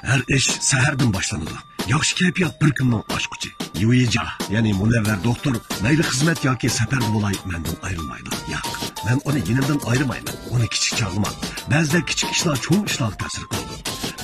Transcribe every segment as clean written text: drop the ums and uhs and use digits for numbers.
Her iş seherden başlanır. Yaxşı keyfiyat bir kunning ochquchi. Yuija, ya'ni Munavvar doktor, mayli xizmat yoki safarda bo'lay, mendan ayrilmaydi. Yo'q, men uni yenimdan ayirmayman. Uni kichik chog'man. Ba'zida kichik ishlar cho'ng ishlarga ta'sir qiladi.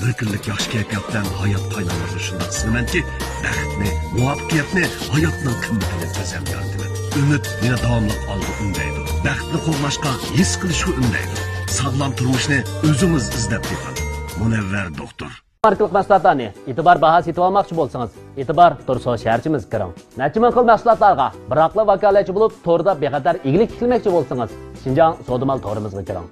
Bir kunlik yaxshi kayfiyat bilan hayot qaynarini shunday sizamanki, baxtni, muvaffaqiyatni, hayotning qimmatini sezam yordam. Umid meni davomli olg'a undaydi. Baxtni qo'llashga, his qilishga undaydi. Sog'lom turmushni o'zimiz izlab topamiz. Munavvar doktor. Markalık mahsulotlarni e'tibor bahos etib olmoqchi bo'lsangiz, e'tibor Turso shaharchimiz kiring. Necha ming xil mahsulotlarga biroqli vakolatchi bo'lib, to'rda bexatar eglik qilmoqchi bo'lsangiz, Xinjiang So'dimal to'rimizga kiring.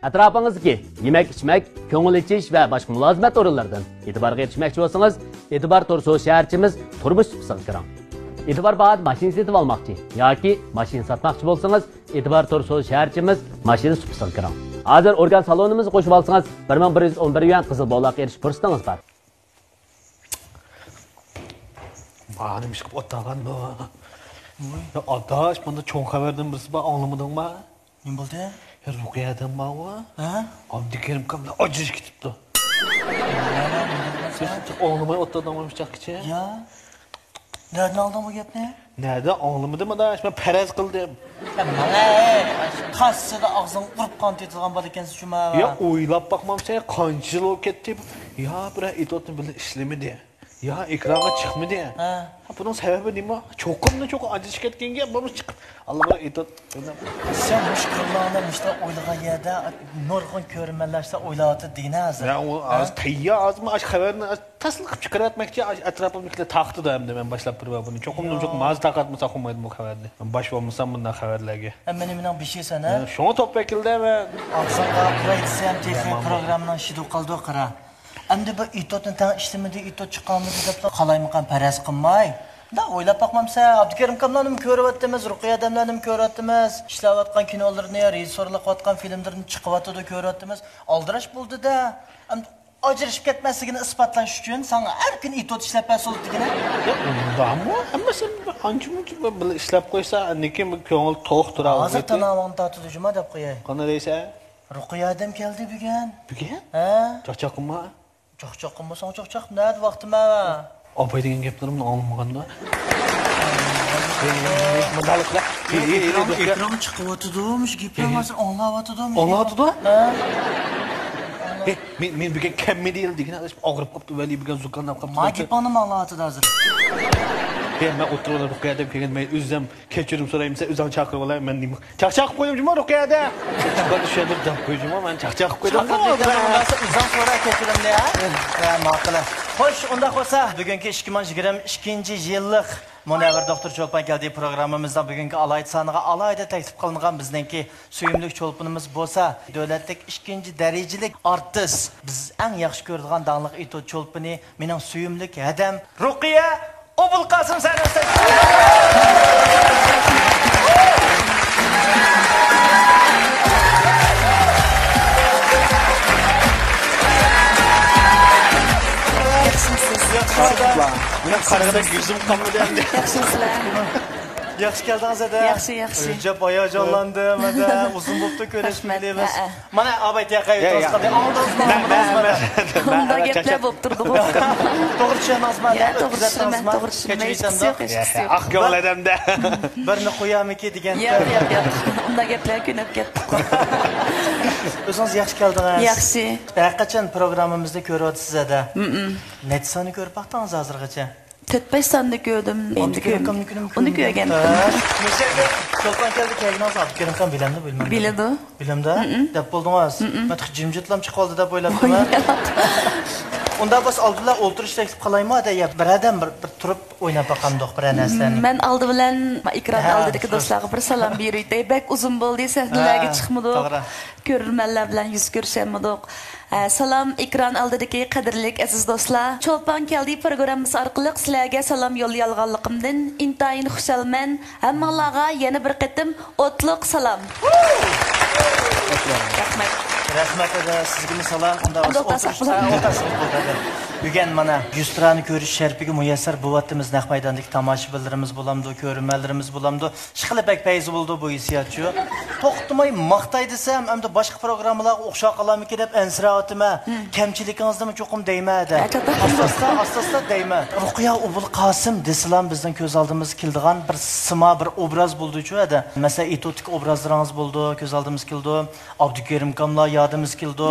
Atrofingizdagi yemak-ichmak, ko'ngil ichish va boshqa mulozimat o'rinlaridan e'tiborga erishmoqchi bo'lsangiz, e'tibor Turso shaharchimiz turmush supsiga kiring. E'tibor bahos mashina setib olmoqchi yoki mashina sotmoqchi bo'lsangiz, e'tibor Turso shaharchimiz mashina supsiga kiring. Hazır organ salonimizni qo'shib olsangiz 1111 yuan qizil bog'larga erishish fursatingiz bor. Bana bir şey otagan bu. Ya adaş bana çok haberden birisi bana anlamadın mı? Ne oldu? Ya Rukiye'den bana o. Ha? Abdülkerim kamla acıcık gitipti. Siz anlamaya otadanmamış çakıcı. Ya. Nereden aldın bu gap ne? Nerede anlamadım adaş ben perez kıldım. Ya bana kassada ağzını vurup kan tetilgan bal ekansiz şuma. Ya oylab bakmam sen kaç yıl o ketdi. Ya bira itotni bile işlemedi. Ya ekrana çıkmadı. Ha. Bunun sebebi ne mi? Çok acı ketkenga bunu çıkıp Allah bana itot. Sen müşküllarla işte oylagan yerde nurgun görünmelerse oyladı dine hazır. Ya o az tayya az mı aç haberini taslık çıkartmakçı etrafımdakiler taktı da hem de ben başlap bir bunu. Çok maz takat mı sakınmaydım bu haberde. Ben baş olmasam bundan haberlerge. Benim bir şey sana. Şunu top vekilde ve Ağzına kayıtsam teknik programdan şidu kaldı kara. Endi bu itotni tan ishlamadi, itot chiqqanmidi deb qalaymiqan paraz qilmay. Da o'ylab boqmamsa, Abdukarim kamlarni ko'ryapmiz, Ruqiya adamlarni ko'ryapmiz, ishlayotgan kinolarni, rejissyorlik qilayotgan filmlarni chiqyapti, ko'ryapmiz. Aldirash bo'ldi-da. Ajrashib ketmasligini isbotlash uchun senga har kun itot ishlab berso'ldigina. Undami? Amma sen ancha-muncha bil ishlab qo'ysa, lekin ko'ngil to'q turadi. Hozir tanamon tatidi juma deb qo'yay. Qanday deysa? Ruqiya adam keldi bugun. Bugun? Ha? Chaqchaqimmi? Chaqchaq qilmasang chaqchaq nada vaqtima. Opay degan gaplarimni olmaganda. Ekran chiqyapti-da, gaplarimizni anglayapti-da. Anglayapti-da? Ha? Men bugun kammi deyildi degan og'rib qopti, vali bugun zukanlab qopti. Ma gapani anglayapti hozir. Ben otururlar Rukiye'de bir ben üzüm keçirim sorayım size üzüm çakır olayım ben diyeyim. Çak koyayım cuma Rukiye'de. Ben düşürdüm çak koyayım ama ben çak koydum. Çakır deydim üzüm sonra keçirim de ya. Maqula. Xo'sh, unda qo'sa bugungi 2022 yillik Munavvar doktor Cho'lpon keldi programmamizda bugungi alayda soniga alayda taklif qilingan bizningki suyimli cho'lponimiz bo'lsa, davlatlik 2-darajalik artist, biz eng yaxshi ko'radigan danglik itot cho'lponi, mening suyimli hadam Ruqiya Obulqasim sanasi. Buna qaraganda yüzüm qanmadı endi. Yaxshisizlar. Yaxshi keldingiz ada. Yaxshi. Jab hayajonlandim ada. Uzun bo'pti ko'rishmaymiz. Mana abayt yaqay to'sqadi. Oldingizmi? Unda gaplar bo'lib turdi. To'g'ri tushunamizmi? To'g'ri tushunaman, to'g'ri tushunaman. Ah ko'ngil adamda. Birni qo'yamiki degan. Yo'q. Unda gaplar ko'nab ketdi. O'zingiz yaxshi keldingiz. Yaxshi. Qachon programmamizda ko'ryapsiz ada? Necha soni ko'rib baqdingiz hozirgacha? 4-5 sonda ko'rdim. Endi ko'rdim. Uni ko'rgan. Cho'lpon keldi, kelgansiz Abdukarim ham bilamdi, bilmayman. Biladi. Bilamda? Deb bo'ldingiz. Men jimjitlam chiqib qoldi deb o'ylabdim. Unda biz oldilar o'ltirish taklif qilaymi ada? Birdan bir turib o'ynab boqamdoq bir narsalarni. Men oldi bilan ekran oldidagi do'stlarga bir salom berayday. Bak uzun bo'ldi, sahnalarga chiqmadi. Ko'rmanlar bilan yuz ko'rishamidik. Salom ekran oldidagi qadrli aziz do'stlar. Cho'lpon keldi programmasi orqali sizlarga salom yo'llayolganligimdan intayin xushalman. Hammalarga yana bir qatim o'tliq salom. Rahmat. Rahmat ede, sizge salam. Bugün mana Yusra'nı görüş şerpiga muyassar buvattimiz naq maydandagi tomoshabinlarimiz bo'lamdi, ko'rmanlarimiz bo'lamdi. Shiqili bek payzi bo'ldi bu hissiyatchi. To'xtamay maqtay desam, hamda boshqa programmalarga o'xshab qolamiki deb ansiratima, kamchiligingizni cho'qim deyma-da. Asosda deyma. Ruqiya Ubul Qosim deslam bizning ko'z oldimizga keldigan bir sima bir obraz bo'ldi-chu edi. Masalan, etotik obrazlaringiz bo'ldi, ko'z oldimizga keldi. Abdukerim kamlar yodimiz keldi.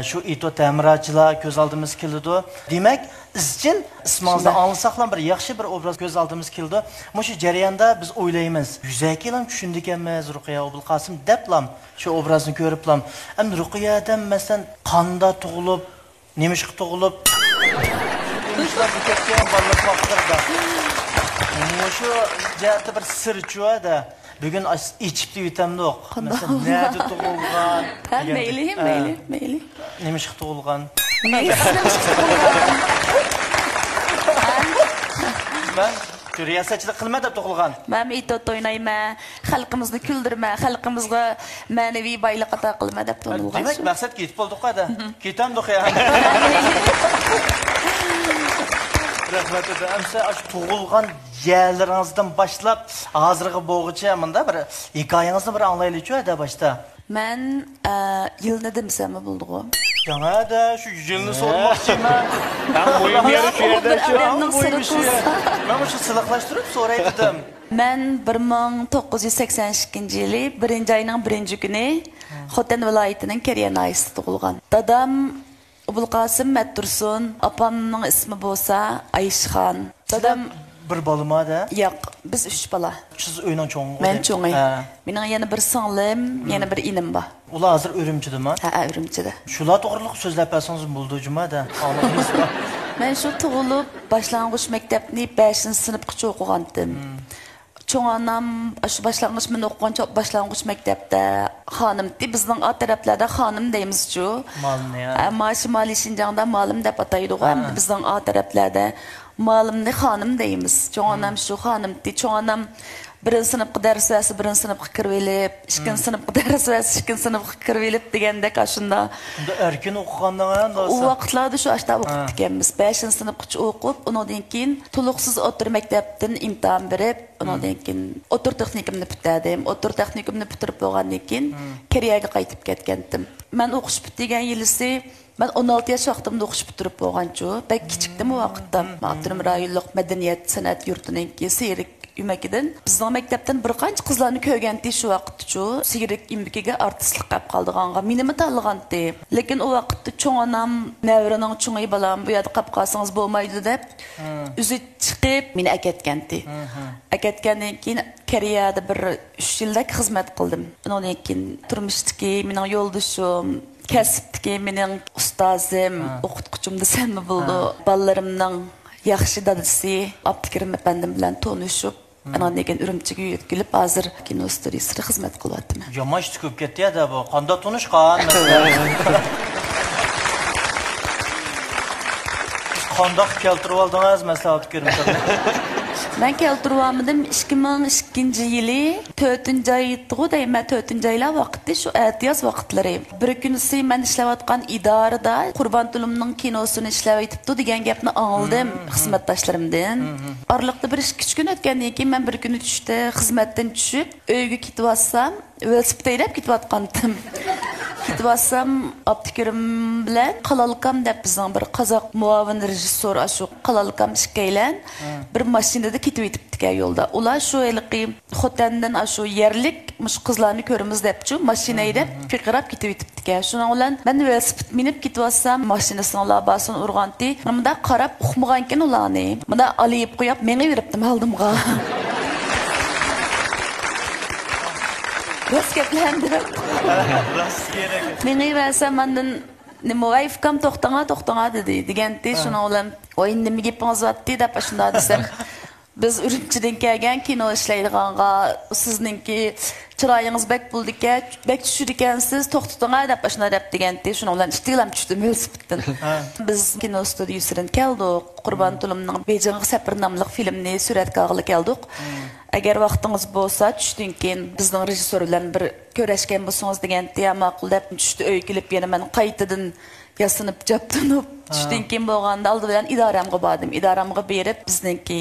Shu eto ta'mirotchilar ko'z oldimizga keldi. Demek izchil ismingizni anlasaqlam bir yaxshi bir obraz ko'z oldimizga keldi. Mushu jarayonda biz o'ylaymiz, yuzaki yil tushundik emas Ruqiya Ubul Qosim deblam shu obrazni ko'riblam. Endi Ruqiyadan masalan qanda tug'ilib, nemishqa tug'ilib, nemishlar ketgan bolalar vaqtida. Mushu jihatda bir sirchuada bugün içipli yutamda yo'q. Masalan, nerede tug'ilgan? Meyli. Nemishqa tug'ilgan? Ben riyasetçilik qilma deb tug'ilgan. Men itot o'ynayma, xalqimizni kuldirma, xalqimizga ma'naviy boylik ato qilma deb tug'ilgan. Demak, maqsad ketib bo'ldik-da. Ketamdik ya. Rahmat edi. Amsa aş tug'ilgan yerlaringizdan boshlab hozirgi bo'g'icha menda bir hikoyangizni bir anglaylik-da boshda. Men yilni demsam bo'ldi-ku. Yana da şu yılını sormakçıyım. Ben boyum yarı şu yerden şu an boyum şu yer. Ben şu sılaqlaştırıp soraydım. Ben 1982 yılı 1. ayının 1. günü Xotan vilayetining Keryan ayısida tug'ilgan. Dadam Ubul Qosim Mattursun, apamning ismi bo'lsa Ayishxon. Dadam bir balama da? Yo'q, biz 3 bala. Siz o'ynan cho'ng. Men cho'ng. Mening yana bir singlim, yana bir inim bor. Ular hozir Urumchidami? Ha, Urumchida. Shular to'g'riliq so'zlab bersangiz bo'ldi jumada. Anlamingizmi? Men shu tug'ilib, boshlang'ich maktabni 5-sinfgacha o'qigandim. Cho'ng onam shu boshlang'ich men o'qigan boshlang'ich maktabda xonimdi. Bizning ot taraflarda xonim deymiz-ku. Malni ya. Ammo Shimoliy Shinjongda malim deb ataydi. Bizning ot taraflarda malimni xonim deymiz. Cho'ng onam shu xonimdi. Cho'ng onam 1-sinfga dars versi 1-sinfga kirib elib, 2-sinfga dars versi 2-sinfga kirib elib degandek ashunda. Unda erkin o'qigandan o vaqtlarda shu ashta o'qib ekanmiz. 5-sinfgacha o'qib, undan keyin to'liqsiz o'tir maktabdan imtihon berib, undan keyin o'tir texnikumni bitirdim. O'tir texnikumni bitirib bo'lgandan keyin Koreyaga qaytib ketgandim. Men o'qish bitgan yilisi ben 16 yaş vaqtimda o'qish bitirib bo'lganchu. Bek kichikdim o vaqtda. Abdurum rayonlik madaniyat san'at yurtininki Seyrik Ümeki'den bizning maktabdan bir qancha qizlarni ko'rgandik shu vaqtda-chu. Seyrik Ümekiga artistlik qilib qoldiganga menimi tanlagandi. Lekin o vaqtda cho'ng onam navrining cho'ngi balam bu yerda qolib qolsangiz bo'lmaydi deb o'zi chiqib meni aketgandi. Aketgandan keyin Koreyada bir 3 yillik xizmat qildim. Undan keyin turmushdagi mening yo'ldoshim kasbdagi mening ustozim, o'qituvchim desam bo'ldi. Balarimning yaxshi dadasi Abdukerim apandim bilan tanishib, ana degan Urumchiga yetkilib, hozir kino studiyasida xizmat qilyapman. Yamash ko'p ketdi-da bu. Qanda tanishgan masalan. Qandoq keltirib oldingiz masalan Abdukerim aka? Ben keltirib olmadim 2002 yılı 4. aydı deyman 4. aylar vaqti şu ehtiyoj vaqtlari. Bir kunisi men ishlayotgan idorada Qurban Tulimning kinosini ishlayib aytibdi degan gapni angladim xizmatdoshlarimdan. Oraliqda bir 2 kun o'tgandan keyin men bir kuni tushda xizmatdan tushib uyga ketib velosiped haydab ketayotgandim. Ketib Abdukerim bilan Qalalkam deb bizning bir qozoq muavin rejissor shu Qalalkam ishkaylan bir mashinada ketib yetibdik yo'lda. Ular shu yilqi Xotandan shu yerlik mush qizlarni ko'ramiz debchi mashina haydab fiqirab ketib yetibdik. Shuning bilan men velosiped minib ketib mashinasini labasini urganti. Bunda qarab uxmagan ekan ularni. Bunda olib qo'yib menga beribdim oldimga. Rastgaplandim. Meni versa mendan nima vayfkam to'xtanga dedi. Deganda shuni olam o'yin nima gapingiz vatdi deb shunda desam biz Urumchidan kelgan kino ishlaydiganga sizningki chiroyingiz bek bo'ldi-ku, bek tushir ekansiz, to'xtatinglar deb shunda deb deganda shuni bilan ishtilam tushdim velosipeddan. Biz kino studiyasidan keldik. Qurban Tulimning Beijing Sapir nomli filmni suratga olib keldik. agar vaqtingiz bo'lsa tushdan keyin bizning rejissyor bilan bir ko'rishgan bo'lsangiz degan deya ma'qul deb tushdi uy kelib yana men qaytadan yasinib jabtinib tushdan keyin bo'lganda oldi bilan idoramga bordim. Idoramga berib bizningki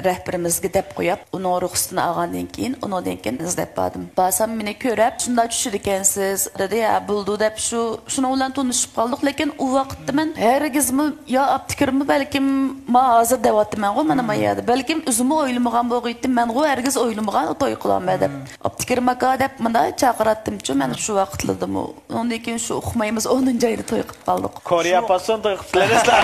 rahbarimizga deb qo'yib, uni ruxsatini olgandan keyin undan keyin izlab bordim. Basam meni ko'rib, shunda tushir ekansiz, dedi ya, bo'ldi deb shuni bilan tanishib qoldik, lekin u vaqtda men hargizmi yo aptikirmi balkim ma hozir deyapman go mana mayadi. Balkim o'zimni o'ylamagan bo'lg'aydim, men go hargiz o'ylamagan to'y qilaman aptikirma ka deb menda chaqiratdim-chu, men shu vaqtladim. Undan keyin shu uxmaymiz 10-oyda to'y qilib qoldik. Koreya pason to'y qilsizlar.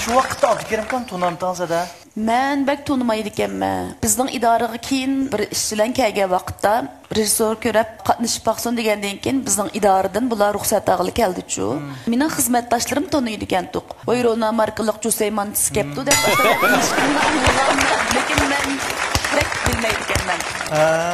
Şu vaqtda Abdukerimkam tunamtangizda. Men bak tunmaydi ekanman. Bizning idoraga keyin bir ishchilar kelgan vaqtda rejissyor ko'rib qatnashib baqsin degandan keyin bizning idoradan bular ruxsat ag'li keldi-chu. Mening xizmatdoshlarim tunuydi ekan to'q. Voyrona markaliq Juseyman skeptu deb lekin men bilmaydi ekanman.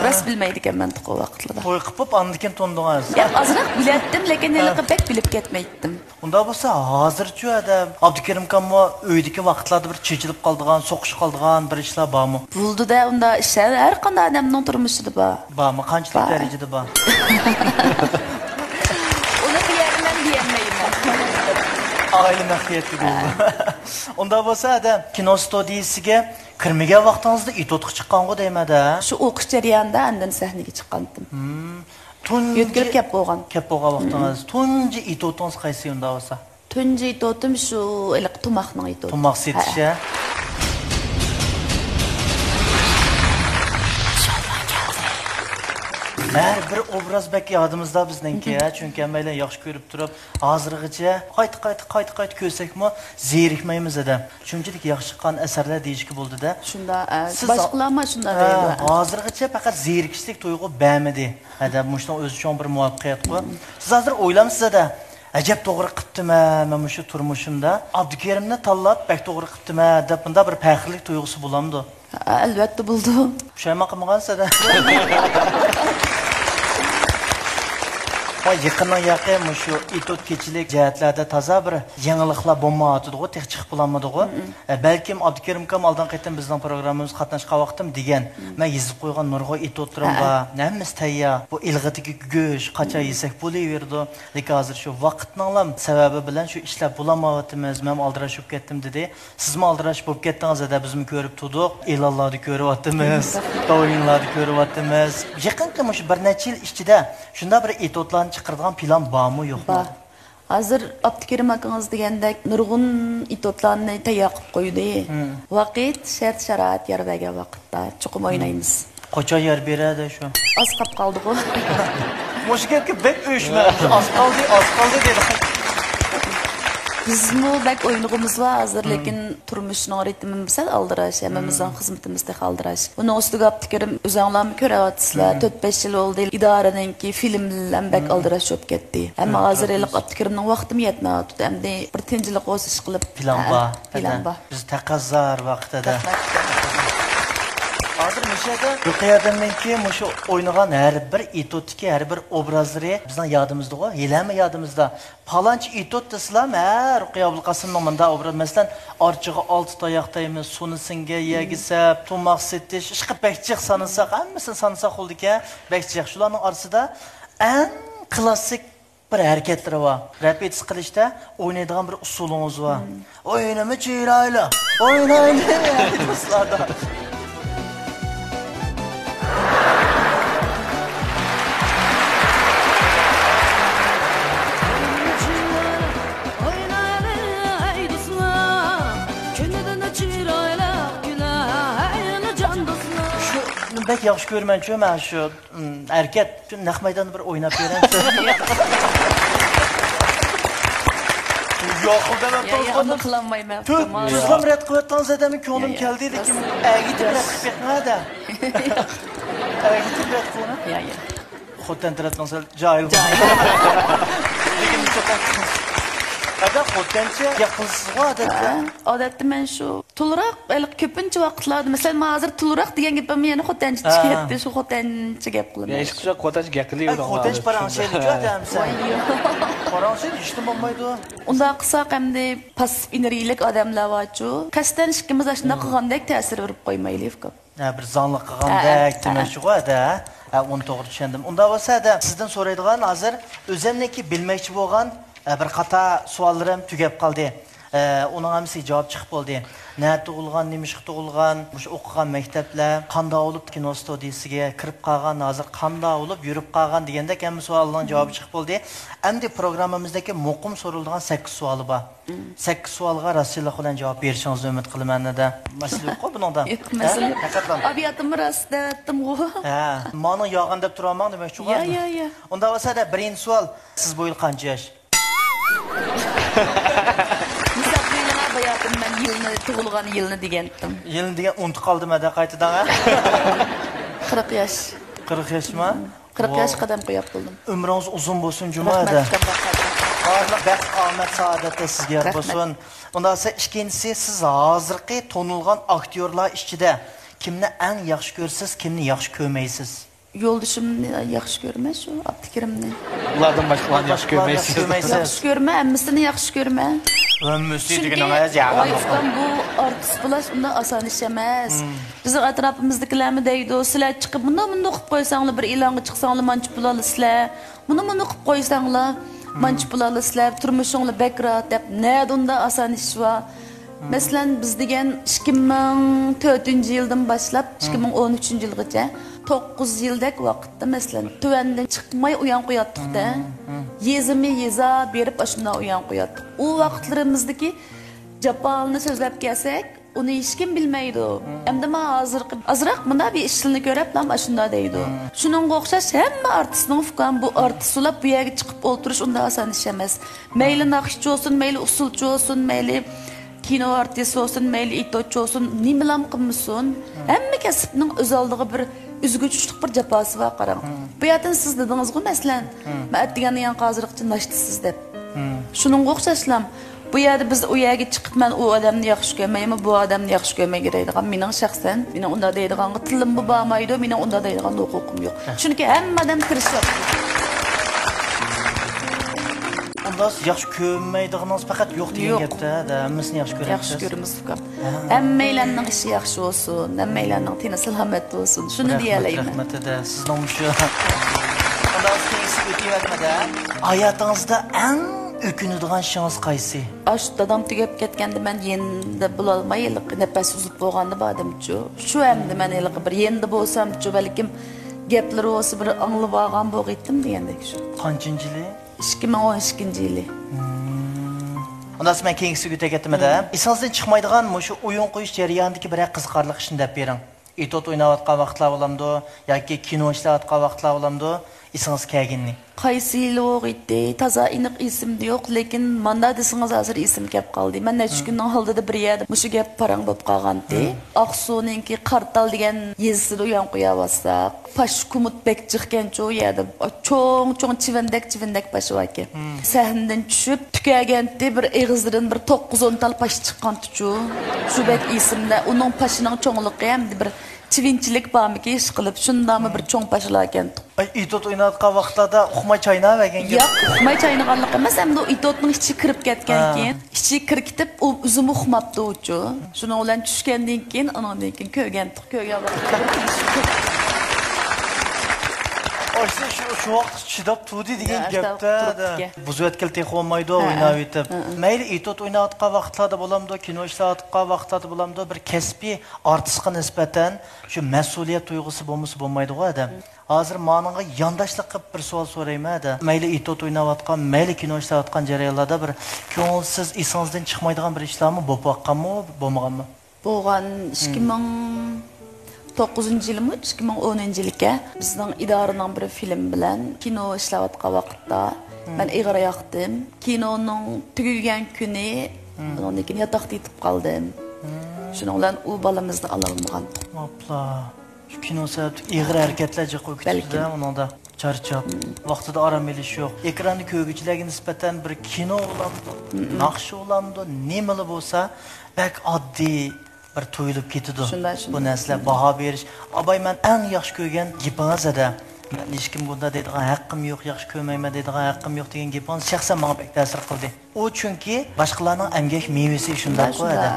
Ras bilmaydi ekanman to'q vaqtlarda. To'y qilib andikin tundingiz. Ya azroq bilatdim, lekin niliqi bek bilib ketmaydim. Unda bo'lsa hozircha adam Abdukerimkammo uydagi vaqtlarda bir chechilib qoldigan, so'qish qoldigan bir ishlar bormi? Bo'ldi-da, unda ishlar har qanday odamning turmushida bor. Bormi? Qanchalik darajada bor? Uni deyolmayman. Oila maxfiyati bo'ldi. Unda bo'lsa adam kino studiyasiga kirmagan vaqtingizda itotga chiqqan-ku deymada. Shu o'qish jarayonida andan sahnaga chiqqandim. Yetkirib kep bo'lgan. Kep bo'lgan vaqtingiz. Tunji itotingiz qaysi unda bo'lsa? Tunji itotim shu iliq tumoqning itoti. Tumoq setishi. Her bir obraz bek yadımızda bizninki ya. Çünkü mayli yaxshi ko'rib turib, hozirgacha qayt ko'rsakmi zerikmaymiz adam. Shunchalik yaxshi chiqqan asarlar deyishki bo'ldi-da. Shunda boshqalarma shunda deydi. Hozirgacha faqat zerikishlik tuyg'u bamidi. Adam mushdan o'zi uchun bir muvaffaqiyat bu. Siz hozir o'ylamsiz-da, ajab to'g'ri qilibdimi men shu turmushimda? Abdukerimni tanlab bek to'g'ri qilibdimi deb bunda bir faxrlik tuyg'usi bo'lamdi. Albatta bo'ldi. Pushayman qilmagansiz-da. Ama yakından yakın şu itot keçilik cihetlerdə taza bir yeniliklar bo'lmayotdi-ku, tek chiqib bulanmadı-ku. Belki Abdukerimkam aldan qaytdan bizning programmamiz qatnashgan vaqtim degan. Men yezib qo'ygan nurg'o itotlarim bor. Namiz tayyor. Bu ilg'itiki go'sh qacha yesak bo'laverdi. Lekin hozir shu vaqtning sababi bilan shu ishlar bulanmayotimiz. Men aldirashib ketdim dedi. Sizmi aldirash bo'lib ketdingiz-da, bizmi ko'rib turdik. E'lonlarni ko'ryapmiz, o'yinlarni ko'ryapmiz. Yaqinqi shu bir necha yil ichida shunda bir itotlar chiqargan plan bormi yo'qmi? Hozir Abdukerim akangiz degandek nurg'un itotlarni tayyor qilib qo'ydi. Vaqt, shart-sharoit yer bergan vaqtda chuqur o'ynaymiz. Qachon yer beradi shu? Az qolib qoldi-ku. Moshgapga bek o'shma. Az qoldi dedi. Bizmi bak o'yinimiz var hozir, lekin turmushning ritmini sal aldirash, hammamizning xizmatimizda qaldirash. Uni ustiga Abdukerim o'zinglarni ko'ryapsizlar. 4-5 yil oldi idoradanki filmlar bak aldirash bo'lib ketdi. Ammo hozir Abdukerimning vaqtimi yetmayapti. Endi bir tinchlik o'sish qilib plan bor. Biz taqazzar vaqtida. Hozir mishada Ruqiyadandan keyin shu o'ynagan har bir itotiki, har bir obrazlari bizning yodimizda-ku, yelami yodimizda. Palanch itot deslam, Ruqiya Abulqasimning menda obraz, masalan, orchiga 6 tayoqdaymiz, sunisinga yegisab, tumoq setish, ishqi bekchiq sanasa, hammasini sanasa qo'ldika, bekchiq shularning orasida eng klassik bir hareketleri var. Repetis qilishda o'ynaydigan bir usulunuz var. O'ynama chiroyli. O'ynayli do'stlarda. Bek yaxshi ko'rman-chu, men shu erkak naq maydonda bir o'ynab beraman. Yo'q, qildaman to'g'ri qilmayman. Tuzlam red qilayotgan zadami ko'nglim keldi, lekin agitib red qilmada. Agitib red qilma? Yo'q. Xo'tan tarafdan sal joyil. Lekin Ada xo'tancha yaqinsiz odatda. Odatda men shu To'liroq, ko'pincha vaqtlarda, masalan, hozir to'liroq degan gapim yana xotanchi chiqyapti, shu xotanchi gap qilaman. Ya ishqcha qo'tash gaplaydi. Xotanchi paranshaydi jo'damsan. Paranshaydi ishni bo'lmaydi. Unda qilsak hamda passiv energiyalik odamlar borchu, qasdan ishimiz shunday qilgandek ta'sir berib qo'ymaylik. Bir zonliq qilgandek demoqchi-da. Onu to'g'ri tushundim. Unda bo'lsa-da, sizdan so'raydigan hozir o'zimniki bilmoqchi bo'lgan bir qator savollarim tugab qoldi. Onun hamısı cevap çıkıp oldu. Ne tug'ilgan, nima ish tug'ilgan, o'sha o'qigan maktablar qanday bo'lib kino studiyasiga kirib qolgan, hozir qanday bo'lib yurib qolgan degandek hamma savollarning javobi chiqib oldi. Endi programmamizdagi muqim so'rilgan 8 savol bor. 8 savolga rostchilik bilan javob berishingizni umid qilaman-da. Masala yo'q-ku buningda. Yo'q, masala yo'q. Abiyatim rostda aytdim-ku. Ha, meni yog'in deb turaman demoqchi-ku. Ya. Unda bo'lsa-da birinchi savol, siz bu yil qancha yosh? Bayatım ben yılını, tug'ilgan yılını degandim. Yılını degan unutib qoldim-da qaytadan. 40 yaş. 40 yoshmi? 40 yaş qadam qo'yib qildim. Umringiz uzun bo'lsin, Jumada. Barliq baxt, omad, saodatlar sizga bo'lsin. Undan so'ng ikkinchisi, siz hozirgi tonilgan aktyorlar ichida kimni eng yaxshi ko'rsiz, kimni yaxshi ko'rmaysiz? Yo'ldishimni yaxshi ko'rma shu, Abdukirimni. Ulardan boshqalarni yaxshi ko'rmaysiz. Yaxshi ko'rma, hammasini yaxshi ko'rma. Ömmüsü degan ayaz yağın. Ayıfdan bu artist bulaş bunda asan iş emas. Bizim atrafımızdakilermi deydi o, sizler çıkıp bunda okuyup koysanlar, bir ilanı çıksanlar mançıp bulalı sizler. Bunu okuyup koysanlar, mançıp bulalı sizler, turmuşunlar bekrat dep, ne onda asan iş var. Mesela biz degen 2004 yıldan başlap 2013 yılgacha 9 yıldak vaqtda mesela tövenden çıkmay uyan qo'yatdik da. Yezimi yeza berip aşına uyan qo'yatdik. O vaqtlarimizdagi japanni so'zlab kelsak, uni hech kim bilmaydi. Endi men hozir azroq bunda bir ishni ko'rib, ham shunda deydi. Shuningga o'xshash hamma artistning fikri bu artistlar bu yerga chiqib o'tirish unda oson ish emas. Mayli naqshchi bo'lsin, mayli usulchi bo'lsin, mayli kino artisti olsun, mayli itochi olsun, ne bilan qilmasin, hamma kasbning o'z oldiga bir üzgüçlük bir japası var qarang. Bu yerdan siz dedingiz-ku masalan, men degan yan hozirgacha nashtisiz deb. Shuning o'xshashlam. Bu yerda biz u yerga chiqib men u odamni yaxshi ko'rmayman, bu odamni yaxshi ko'rmay deydigan mening shaxsan, mening unda deydigan tilim bu bo'lmaydi, mening unda deydigan huquqim yo'q. Chunki hamma odam tirishyapti. Ondan yaxshi ko'rmaydigingiz faqat yo'q degan gapda, hammasini yaxshi ko'rasiz. Yaxshi ko'ramiz faqat. Hammalarning ishi yaxshi bo'lsin, hammalarning teni salomat bo'lsin. Shuni deyalayman. Rahmat-da, sizning shu. Ondan keyin o'tayotmada hayotingizda eng o'kinadigan ishingiz qaysi? Ash dadam tugab ketganda men endi bo'lolmay, nafas uzib bo'lganda bodimchu. Shu hamda men bir endi bo'lsam-chu, balkim gaplar olsa bir anglab olgan bo'lg'aydim degandek shu. Qanchinchi yili? 2012 yılı. Ondan sonra ben keyingisiga o'tayotmada, esingizdan chiqmaydigan shu o'yin qo'yish jarayonidagi bir qiziqarli ishni deb bering. Itot o'ynayotgan vaqtlar bo'lamdi yoki kino ishlayotgan vaqtlar bo'lamdi, esingiz kelganini. Qaysi yil o'g'itdi, toza aniq esimda yo'q, lekin menda desingiz hozir esim kelib qoldi. Men necha kunning oldida bir yerda mushu gap parang bo'lib qolgandi. Aqsu'ninki Qartal degan yezida uyan qo'ya olsak, Pashkumut bek chiqqancha u yerda cho'ng chivindek pashi bor ekan. Sahnadan tushib, tukaganti bir eg'izdan bir 9-10 tal pash chiqqanti-chu. Shu bek esimda, uning pashining cho'ngligi ham bir chivinchilik bormiki ish qilib, shundami bir cho'ng pashlar ekan. Itot o'ynayotgan vaqtlarda uxmay chaynamagan gap. Yo'q, uxmay chaynag'anlik emas, hamda itotning ichiga kirib ketgan keyin, ichiga kirib u o'zim uxmabdi uchu. Shuning bilan tushgandan keyin, undan keyin ko'rgan Şu vaqt chidab turdi degan gapda buzayotgan texolmaydi o'ynab yetib. Mayli itot o'ynayotgan vaqtlarda bo'lamdi, kino ishlayotgan vaqtlarda bo'lamdi, bir kasbiy artistga nisbatan shu mas'uliyat tuyg'usi bo'lmaydi-ku adam. Hozir menga yondashlik qilib bir savol so'rayman-da. Mayli itot o'ynayotgan, mayli kino ishlayotgan jarayonlarda bir ko'ngilsiz esingizdan chiqmaydigan bir ishlarmi bo'lib qo'yganmi, bo'lmaganmi? Bo'lgan 2009 yılımı 2010 yılga bizning idoraning bir film bilan kino ishlayotgan vaqtda men ig'ira yoqdim. Kinoning tugagan kuni undan keyin yotoqda yetib qoldim. Shuning bilan u balamizni ola olmagan. Hopla. Shu kino sababli ig'ira harakatlarga qo'yib ketdi unda. Charchab, vaqtida orom olish yo'q. Ekranni ko'rguvchilarga nisbatan bir kino bo'lamdi, naqshi bo'lamdi, nimali bo'lsa, bak oddiy bir tuyulib ketadi. Shunday. Bu narsalar baho berish. Abay men eng yaxshi ko'rgan gapingiz edi. Hech kim bunda deydigan haqqim yo'q, yaxshi ko'rmayman deydigan haqqim yo'q degan gapingiz shaxsan menga bek ta'sir qildi. U chunki boshqalarning emgak mevasi shunday qo'yadi.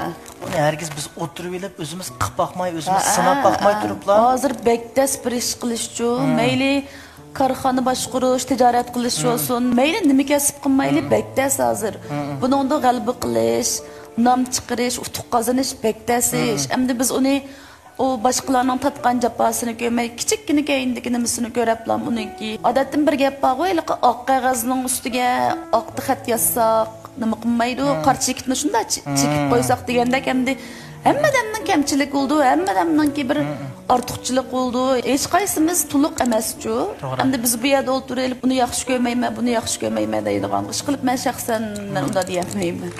Uni hargiz biz o'tirib olib o'zimiz qilib boqmay, o'zimiz sinab boqmay turiblar. Hozir bekdas bir ish qilish uchun mayli korxona boshqarish, tijorat qilish olsun, mayli nima kasb qilmayli bekdas hozir. Buningda g'alaba qilish, nom chiqarish, utuq qozonish bekdas ish. Endi biz uni o başqalarının tatqan jafosini ko'rmay, kichikkina keyindagi nimasini ko'rablam uniki. Odatdan bir gap bor, o'yliqi oq qog'ozning ustiga oq xat yozsaq, nima qilmaydi, qarchikni shunda chekib qo'ysak degandek endi hammadan kamchilik bo'ldi, hammadan bir ortiqchilik bo'ldi. Hech qaysimiz to'liq emas-ku. Endi biz bu yerda o'tirib, buni yaxshi ko'rmayman, buni yaxshi ko'rmayman deydigan ish qilib men shaxsan unda deyapmayman.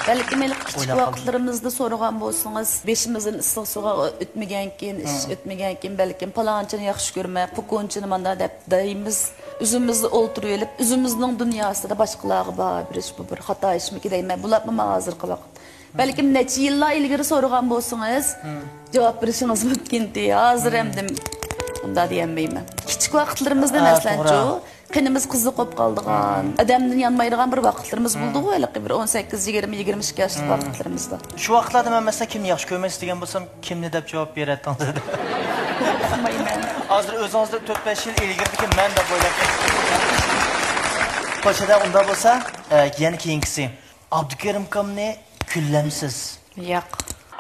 Belki kichik vaqtlarimizda so'ragan bo'lsangiz, beshimizdan issiq suvga o'tmagan keyin, ish o'tmagan keyin balkim palonchini yaxshi ko'rmay, pukunchini mana deb deymiz. O'zimizni o'ltirib olib, o'zimizning dunyosida boshqalarga baho berish bu bir xato ishmi deyman. Bularni hozirgi vaqt. Balkim necha yillar ilgari so'ragan bo'lsangiz, javob berishingiz mumkin-di. Hozir ham unda deyolmayman. Kichik vaqtlarimizda masalanchu qinimiz qiziq qolib qoldigan, adamdan yanmaydigan bir vaqtlarimiz bo'ldi-ku, hali bir 18, 20, 22 yoshlik vaqtlarimizda. Shu vaqtlarda men mesela kimni yaxshi ko'rmaysiz degan bo'lsam, kimni deb javob beradingiz dedi. Hozir o'zingizda 4-5 yil ilgari men deb o'ylab qo'shada unda bo'lsa, yana keyingisi. Abdukarim kamni kullamsiz. Yo'q.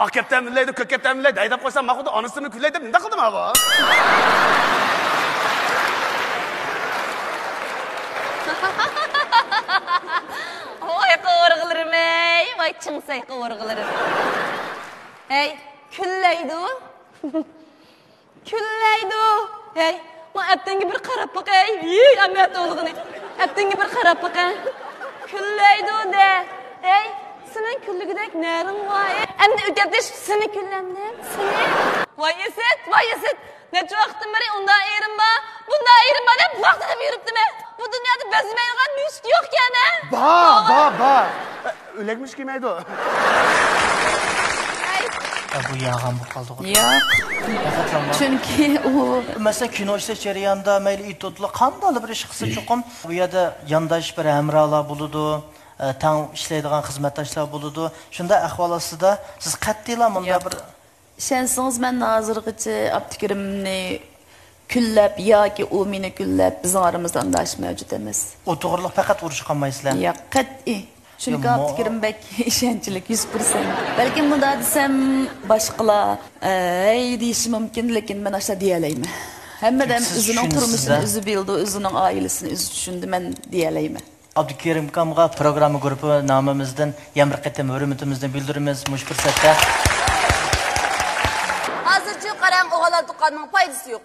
Akaptan millaydi, ko'kaptan millaydi, haydab qo'ysam, ma'qulda onasini kullaydi deb nima qildim ava? Oy qıvırgılırım ey, vay çıngsay qıvırgılırım. Hey, küllaydı. Küllaydı. Hey, ma ettengi bir qarab baq ey. Yey, amat olğunu. Ettengi bir qarab baq. Küllaydı de. Hey, senin küllügidek närin var? Endi ötetiş seni küllemdim. Seni. Vay eset. Neçe vaqtdan beri onda erim var. Bunda erim var deb vaqtida yuribdim. Bu dünyada bezmeydigan müşk yok yani. Ba. Ölekmiş kimeydi o? Bu yağan bu qaldı. Yo'q. Chunki u mesela kino ishlash jarayonida mayli itotlar qanday bir ish qilsa cho'qim bu yerda yondosh bir hamrohlar bo'ladi, tang ishlaydigan xizmatdoshlar bo'ladi. Shunda ahvol ostida siz qat'iylar bunda bir ishonsangiz men hozirgacha Abdukarimni küllab yoki u meni küllab biz aramizda andash mavjud emas. O to'g'riliq faqat urush qilmaysizlar. Yo'q, qat'iy. Çünkü Abdukarim bek ishonchlik 100%. Balki bunda desem boshqalar ey deyishi mumkin, lekin men ashta deyalayman. Hammadan o'zining turmushini o'zi bildi, o'zining oilasini o'zi tushundi, men deyalayman. Abdukarim kamga programma guruhi nomimizdan yana bir qatam hurmatimizni bildiramiz mush fursatda. Hozircha qarang, o'g'illar tuqqanning foydasi yo'q.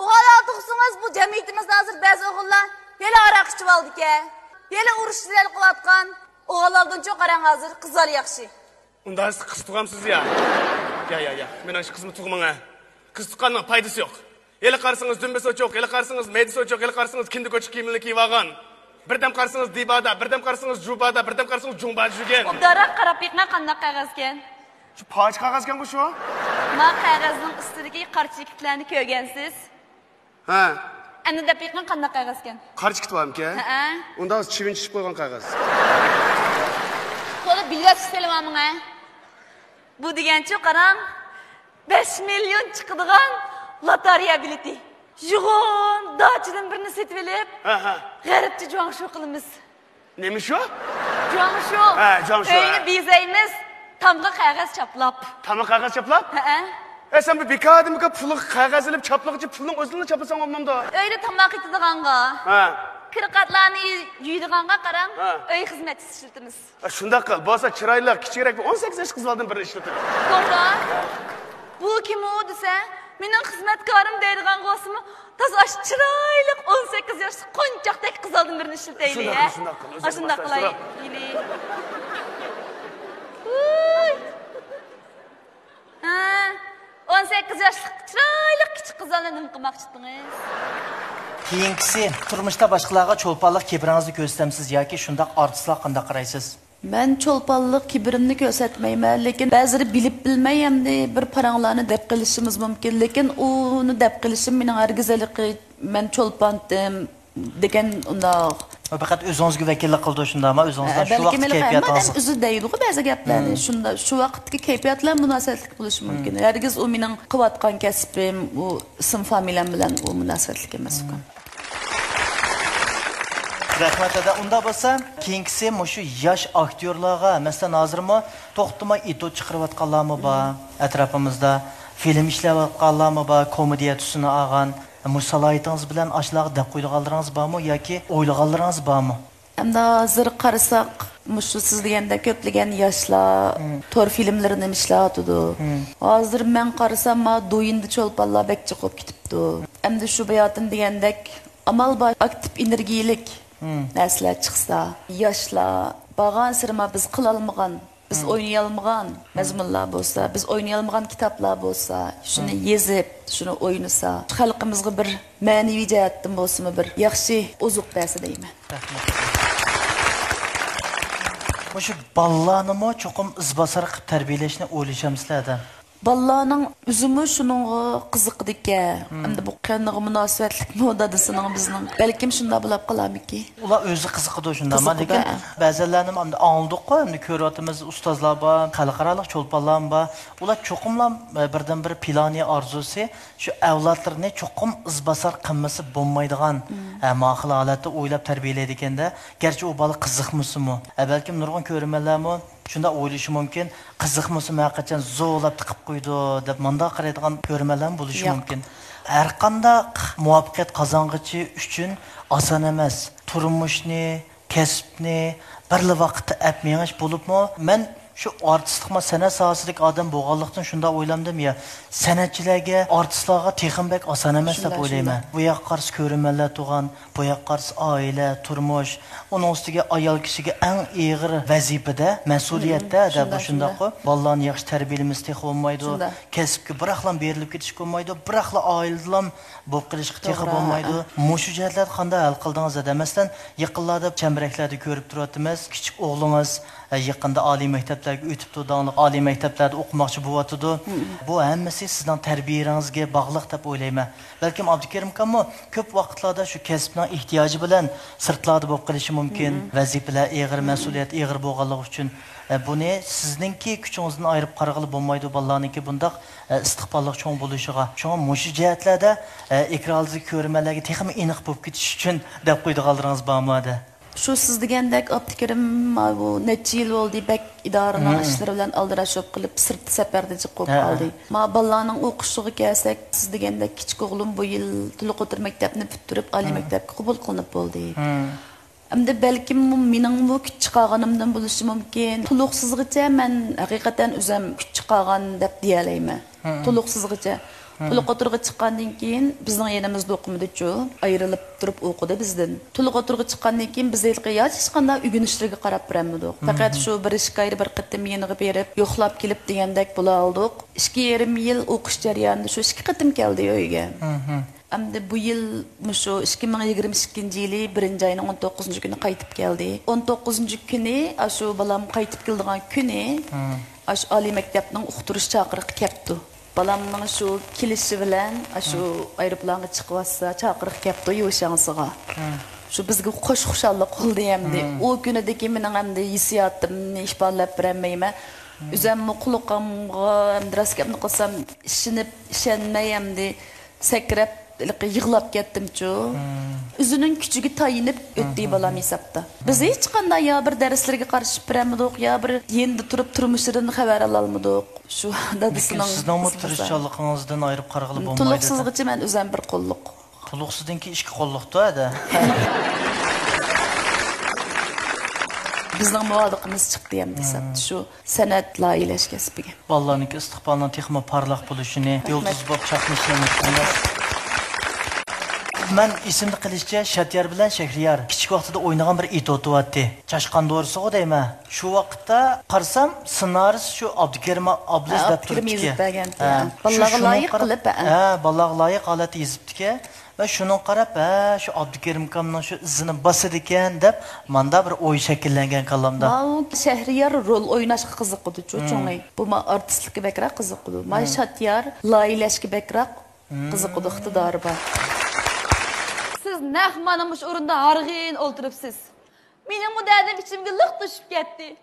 O'g'illar tuqsangiz bu jamiyatimizda hozir ba'zi o'g'illar yana aroq ichib oldi-ku. Yana urushchilar qilayotgan. O'g'illardan cho'q qarang hozir, qizlar yaxshi. Unda siz qiz tuqamsiz ya. Ya. Men ash qizmi tuqmanga. Qiz tuqqanning foydasi yo'q. Ele qarsangiz dumbasi o'choq, ele qarsangiz meydisi o'choq, ele qarsangiz kindi ko'chib kiyimli kiyib olgan. Birdam qarsangiz dibada, birdam qarsangiz jubada, birdam qarsangiz jumba yurgan. Dara qarab yiqma qanday qog'ozkan? Shu poch qog'ozkan bu shu? Ma qog'ozning ustidagi qarchiklarni ko'rgansiz? Ha. Endi deb yiqma qanday qog'ozkan? Qarchik bormi-ki? Ha. Unda chivin chishib qo'ygan qog'oz. Qo'li bilyasiz telefonni. Bu degancha qarang, 5 million chiqadigan lotereya bileti. Yig'on dachidan birini setib olib, g'aribcha jo'ngshu qilamiz. Nima shu? Jo'ngshu. Ha, jo'ngshu. Uyni bezaymiz, tamga qog'oz chaplab. Tamga qog'oz chaplab? Ha. Sen bu bekadimga pulni qog'oz ilib chaplag'icha pulning o'zini chaplasang olmamda. Uyda tamoq yeydiganga. Ha. Kirqatlarni yeydiganga qarang, uy xizmatchisi ishlatamiz. Shunda qil, bo'lsa chiroyli, kichikroq 18 yosh qizlardan biri ishlatadi. To'g'ri. Bu kim u desa, mening xizmatkorim deydigan bo'lsa, to'g'ri chiroyli 18 yoshli qo'nchoqdek qizlardan birini ishlataylik. Shunda qilaylik. Ha, 18 yoshli chiroyli kichik qizlarni nima qilmoqchidingiz? Keyingisi turmushda boshqalarga cho'lponlik kepiringizni ko'rsatamsiz yoki shundaq artistlar qanday qaraysiz? Ben çolpanlık kibirimni göstermeymen, lekin bazıları bilip bilmeyemdi bir paranglarını dep qilishimiz mumkin, lekin onu dep qilishim mening hargizalik men çolpandim degan undaq. Fakat özünüzge vekillik qildi shundami? O'zingizdan shu vaqt kayfiyatingiz. Ben özü deydi ba'zi gaplarni shunda shu vaqtki kayfiyatlar munosabatlik bo'lishi mumkin. Hargiz u mening qilayotgan kasbim, u ism familiyam bilan u munosabatlik emas ekan. Rahmat ada. Unda bo'lsa, keyingisi shu yosh aktyorlarga, masalan, hozirmi to'xtamay ito chiqarayotganlarmi bor, atrofimizda film ishlayotganlarmi bor, komediya tusini olgan. Musalaytınız bilen aşlağı dep qo'yganlaringiz bormi yoki o'ylaganlaringiz bormi? Endi hozir qarasak, mushu siz deganda ko'plagan yoshlar tor filmlarini ishlatadi. Hozir men qarasam, do'yindi cho'lpanlar bek chiqib ketibdi. Endi shu bayotin degandek amal bor, aktiv energiyalik narsalar chiqsa, yoshlar bag'an sirma biz qila olmagan, biz oynayalmagan mazmunlar bo'lsa, biz oynayalmagan kitoblar bo'lsa, shuni yezib, shuni o'ynasa, xalqimizga bir ma'naviy jihatdan bo'lsa-mi bir yaxshi ozuq bersa deyman. Shu ballarni cho'qim izbosar qilib tarbiyalashni o'ylashamsizlar-da. Ballarning o'zimi shuningga qiziqdiki, endi bu qanday munosabatlik modadisining bizning balkim shunda bo'lib qolamiki. Ular o'zi qiziqdi shundami? Lekin ba'zilarni endi angladik-ku, endi ko'ryapmiz ustozlar bor, xalqarалық cho'lpanlar bor. Ular cho'qimlar birdan-bir plani orzusi shu avlodlarni cho'qim izbosar qilmasi bo'lmaydigan ma'qul holatda o'ylab tarbiyalaydi ekanda, garchi u bola qiziqmasimi? Balkim nurg'un ko'rmanlarmi shunda o'ylashi mumkin, qiziqmasa qachon zo'lab tiqib qo'ydi deb manda qaraydigan ko'rmalar bo'lishi mumkin. Har qanday muvaffaqiyat qozong'ichi uchun oson emas. Turmushni, kasbni bir vaqtda apmenish bo'libmi? Men shu artistlik san'at sohasidagi odam bo'lganlikdan shunda o'ylamdim ya, san'atchilarga, artistlarga texmbek oson emas deb o'ylayman. Bu yoqqa qarshi ko'rmanlar tug'an, bu yoqqa qarshi oila, turmush, uning ustiga ayol kishiga eng og'ir vazifada, mas'uliyatda deb shundaqo. Bolalarni yaxshi tarbiyalaymiz tex bo'lmaydi, kasbga biraqlam berilib ketish bo'lmaydi, biraqla oiladan bo'lib qilishga tex bo'lmaydi. Mushu jihatlar qanday hal qildingiz demasdan, yaqinlarda chambaraklarda ko'rib turibmiz. Kichik o'g'lingiz yaqinda oliy maktablarga o'tibdi, da'nglik oliy maktablarda o'qimoqchi bo'yotdi. Bu hammasi sizning tarbiyangizga bog'liq deb o'ylayman. Balkim Abdukarim kammo ko'p vaqtlarda shu kasbning ehtiyoji bilan sirtlarda bo'lib qolishi mumkin. Vazifalar og'ir, mas'uliyat og'ir bo'lganligi uchun buni sizningki kuchingizdan ayirib qarag'ili bo'lmaydi, bolalarniki bundaq istiqbollik cho'ng bo'lishiga. Shunga mushu jihatlarda ekrandagi ko'rmalarga texmi aniq bo'lib ketish uchun deb qo'ydiganlaringiz bormi? Shu siz degandek Abdukarim bu necha yil bo'ldi bak idoraning ishlari bilan aldirashib qilib sirt safarda chiqib qoldi. Ma bolalarning o'qishiga kelsak, siz degandek kichik o'g'lim bu yil Tuluq o'tir maktabni bitirib oliy maktabga qabul qilinib bo'ldi. Endi balkim mening bu kichik qolganimdan bo'lishi mumkin. Tuluqsizgacha men haqiqatan o'zim kichik qolgan deb deya olmayman. Tuluqsizgacha Tuluq o'tirga chiqqandan keyin bizning yanimizda o'qimadi-ku, ayrilib turib o'qidi bizdan. Tuluq o'tirga chiqqandan keyin biz hech qanday o'rganishlarga qarab bermadik. Faqat shu bir ishga bir qitim yeniga berib, yo'qlab kelib degandek bo'la oldik. 2,5 yil o'qish jarayonida shu 2 qitim keldi uyga. Endi bu yil shu 2022-yili 1-oyning 19-kuni qaytib keldi. 19-kuni shu balam qaytib keldigan kuni shu oliy maktabning o'qitirish chaqiriqi keldi. Balamning shu kelishi bilan shu aeroplanga chiqibsa chaqiriq keldi yo'shansiga. Shu bizga xushxushalik qildi hamda. O kunidagi mening hamda hissiyotimni ifodalab bermayman. O'zim quloqimga hamda raskabni qilsam ishonmay hamda sakrab yig'lab ketdim-ku. O'zining kuchiga tayinib o'tdi balam hisobda. Biz hech qanday yo bir darslarga qarshi beramadik, yo bir endi turib turmushidan xabar ola olmadik. Shu dadasining sizning tirishchiligingizdan ayirib qarag'ili bo'lmaydi. Tuluqsizgacha men o'zim bir qo'lliq. Tuluqsizdinki 2 qo'lliqda-da. Bizning muvofiqimiz chiqdi ham desam, shu san'at loyilash kasbiga. Bolalarning istiqboldan texmo parlaq bo'lishini, yulduz bo'lib chaqnashini men isimni qilishcha Shatyar bilan Shahriyar kichik vaqtida o'ynagan bir it o'tyapti. Chashqan do'risiga deyman. Shu vaqtda qarsam ssenariysi shu Abdukarim Abdulaziz deb turibdi. Bolalarga loyiq qilib, bolalarga loyiq holatda yozibdi-ki, Ben şunun qarab, şu Abdukerim akamning şu izini basır ekan deb, manda bir o'y shakllangan kallamda. Şehriyar rol oynashga qiziqdi cho'ng'ay. Bu artistlikka bekroq qiziqdi. Men Şatyar loyilashga bekroq qiziqdi iqtidori bor. Siz naq mana mush o'rinda harg'in o'ltiribsiz. Mening bu derdim içimga liq tushib ketdi.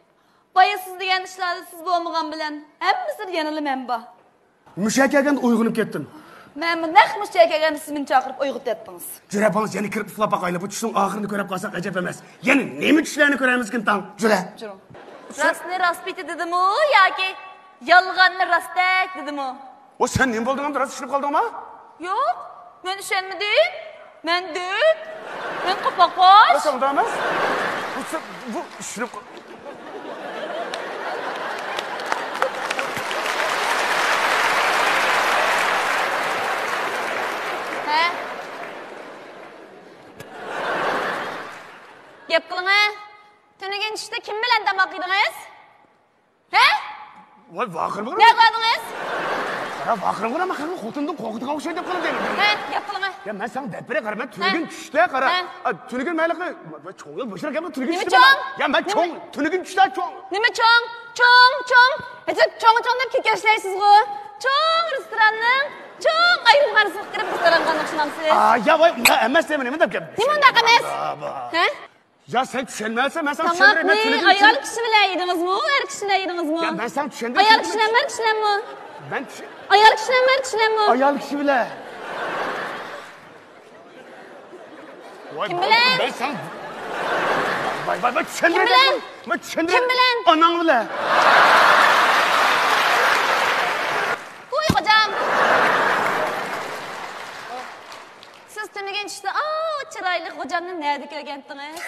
Baya siz degan ishlarda siz bo'lmagan bilan hammasini yanılı men bor. Müşakelganda uyg'unib ketdim. Men bu naq mushakaganda siz meni chaqirib uyg'otdingiz. Jurapingiz yana kirib uxlab boqayli. Bu tushning oxirini ko'rib qolsak ajab emas. Yana nima tushlarni ko'ramizkin tang? Jura. Rastni rost biti dedim-u yoki yolg'onni rostak dedim-u? O sen nima bo'lding? Ham rost tushunib qoldingmi? Yo'q, men ishonmadim. Men dud. Men qo'poqosh. Nasıl emas? Bu tushunib Gap qiling-a. Tunagan tushda kim bilan tamoq yedingiz? Ha? Voy, vaqirmi? Ne qildingiz? Qara, vaqirmi qara, men xotinimni qo'rqitgan o'xshaydi deb qildim. Ha, gap qiling-a. Ya men sana deb bera qara, men tunagan tushda qara. Tunagan mayli qil. Cho'ng yil boshlar gapni tunagan tushda. Nima cho'ng? Ya men cho'ng, tunagan tushda cho'ng. Nima cho'ng? Cho'ng. Hech cho'ng deb kekashlaysiz-ku. Cho'ng restoranning cho'ng ayrimxonasiga kirib restoran qandoqshinamsiz? Ya voy, emas deyman, nima deb gap? Nima unaqa emas? Ha? Ya sen tushunmaysan, men sana tushundiray, men tunagan ayol kishi bilan yedingizmi? Er kishi bilan yedingizmi? Ya ben sana tushundiray. Ayol kishi bilan, er kishi bilanmi? Ben ayol kishi bilan, er kishi bilanmi? ayol kishi bilan. Kim bilan? Ben sana Vay, tushundiray. Kim bilan? Men tushundiray. Kim bilan? Onang bilan. Uy hocam. Siz tunagan tushda, chiroyli hocamni nerede ko'rgandingiz?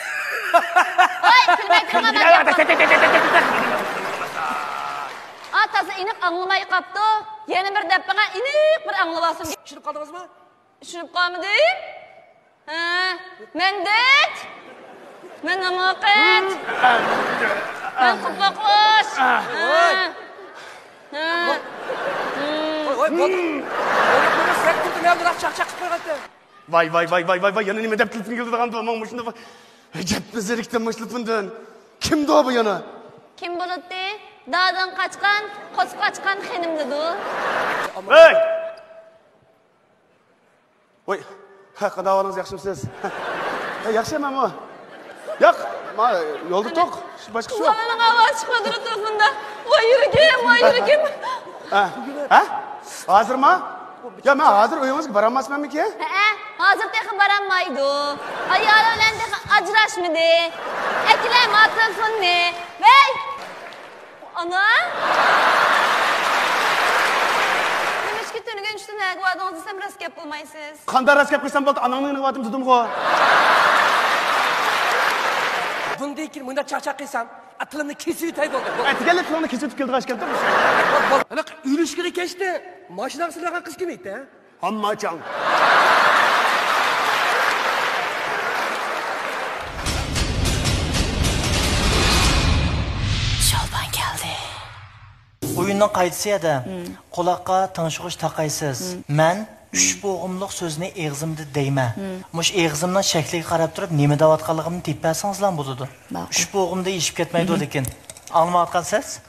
Ay, kulmay turma. Atası iniq anglamay qapti. Yana bir deppaga iniq bir anglabasim. Tushunib qoldingizmi? Tushunib qolmadim. Ha, men det. Men namoqat. Men qo'poqosh. Voy, bo'ldi. Buni sektorda men bilan chaqchaq qilib qo'ygandi. Vay, yana nima deb tilpin keldigan men mushunda ajabni zerikdan mashlapindan. Kimdi o bu yana? Kim bo'ladi? Dağdan kaçkan, qochib qochgan xenimdi-du. Hey! Voy, qadavolingiz yaxshimisiz? Yaxshi emasmi? Yo'q, men yo'lda to'q, boshqa yo'q. Ularning ovozi chiqadi telefonda. Voy yuragim. Ha? Hozirmi? Ya men hozir uyingizga boramasmanmi-ki? Hozir texin boramaydi. Ayoli bilan texin ajrashmadi. Akilay telefonni. Voy! Ana? Nimashki tunagan tushda nega vodingiz desam rost gap qilmaysiz. Qanday rost gap qilsam bo'ldi, anangni nig'atim dedim-ku. Bunday keyin bunda chaqchaq qilsam, tilimni kesib yutay bo'ldi. Aytganlar tilimni kesib yutib keldi g'ashkabda. Ana yurishga kechdi. Mashinani silagan qiz kim edi? Hammajon. Oyundan qaytısı ya da kulakka tanışıqış taqaysiz. Men 3 boğumluq sözünü eğzimde deyme. Muş eğzimden şekliga qarab turib nima davatqanligimni tepasingizlar lan bududu. 3 boğumda yişib ketmaydi o lekin. Anlamayotgansiz?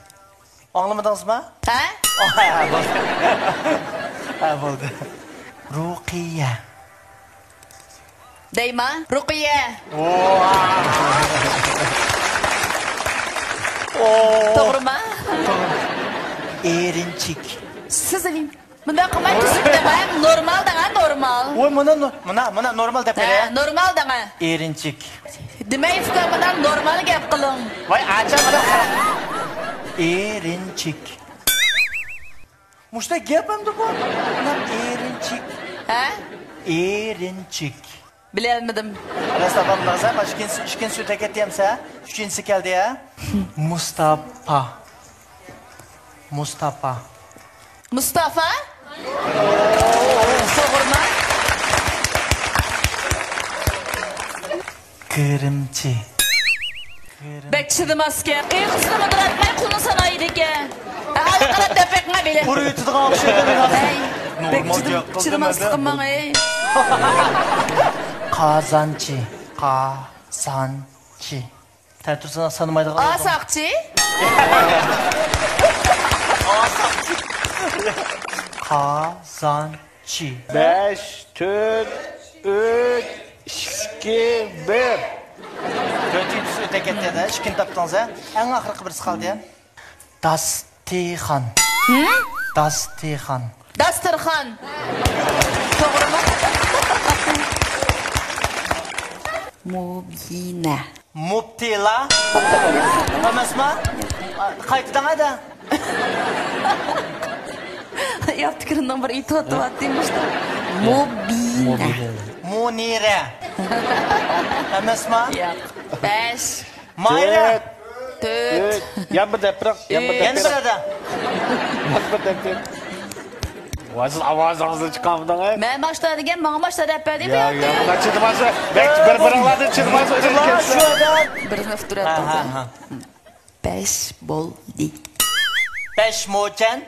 Anlamadingizmi? Ha? Ha, bo'ldi. Ruqiya. Deyma, Ruqiya. To'g'rimi? Erinchik. Sizining bunday qilmay tushundim. Normal degan normal. Voy, mana normal deb bera. Normal degan. Erinchik. Demaysiz bundan normal gap qiling. Voy, acha mana. Erinchik. Mushta gap hamda bu. Mana erinchik. Ha? Erinchik. Bilmadim. Rastafam lazım. Üçgen süte ketdiyamsa, üçüncüsü geldi ya. Mustafa. Mustafa? To'g'rimi? Kırımçı. Bekçidim asker. Qiyqisini mudraatmay qulni sanaydi ekan. Hali qarab tepekma bile. Burayı tutuğun okşaydı. Bekçidim asliqman ey. Kazançı. Kazançı. Tertursana sanmaydı. Asakçı. Kazançı. 5, 4, 3, 2, 1. Dördüncüsü öte ketdi de, işkin tapdınız ha. En ahırkı birisi kaldı ya. Dastixan. Dastixan. Dasturxon. To'g'rimi? Mubina. Mubtila. Emasmi? Qaytadan ayda. Yaptıklarından bir iti atıvatayım işte. Mubina. Munira. Emasmi? Yok. 5. Mayra. 4. Yan bir deprem. Yan bir Yana bir deprem. adam. Yan bir deprem. Siz avazınızı çıkarmadın ha? Ben başladıkken bana başladı hep böyle Ya buna çıkmazsa. Belki bir çıkmazsa. Şu adam. Birini fıtıra Ha attım. ha. 5 boldi. 5 moçan.